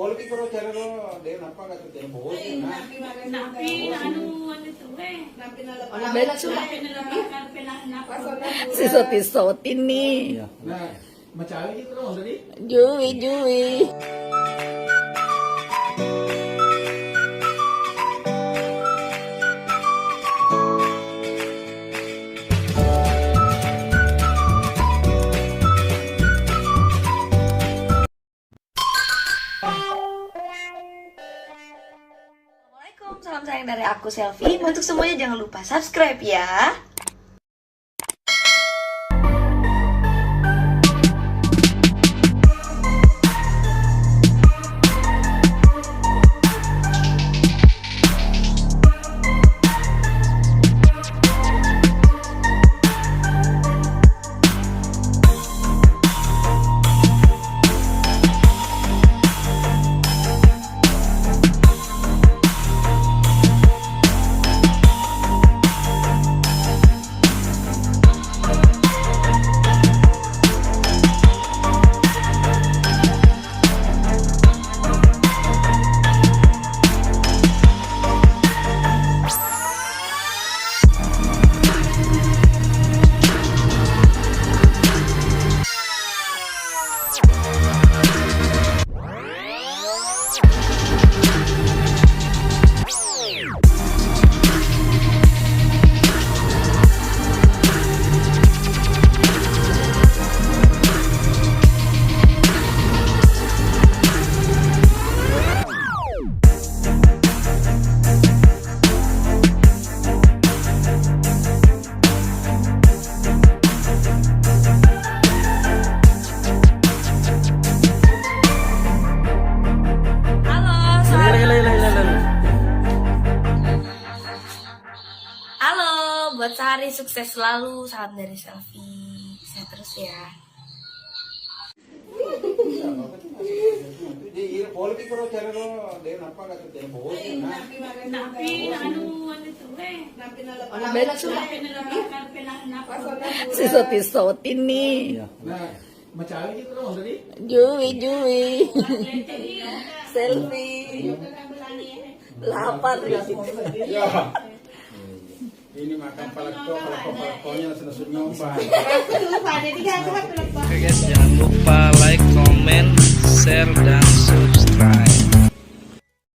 Boleh pero cara lo dia napa nggak terjadi bos na. Napi, ano ito eh. Bela sudah. Pinanap. Sisot-sisotin nih. Nah, macam itu terus tadi. Jui. Assalamualaikum, salam sayang dari aku Selfie. Untuk semuanya jangan lupa subscribe ya. Halo, buat sehari sukses selalu. Salam dari Selfie. Sehat terus ya. Dia boleh pero cara lo dia napa nggak terjadi bos na. Napi, ano ito eh. Bela sudah. Pinanap. Sisot-sisotin nih. Nah, macam itu terus tadi. Jui. Selfie. Lapar ya. Ya. Ini makan palakkonya langsung nyumbang. Oke guys, jangan lupa like, comment, share, dan subscribe.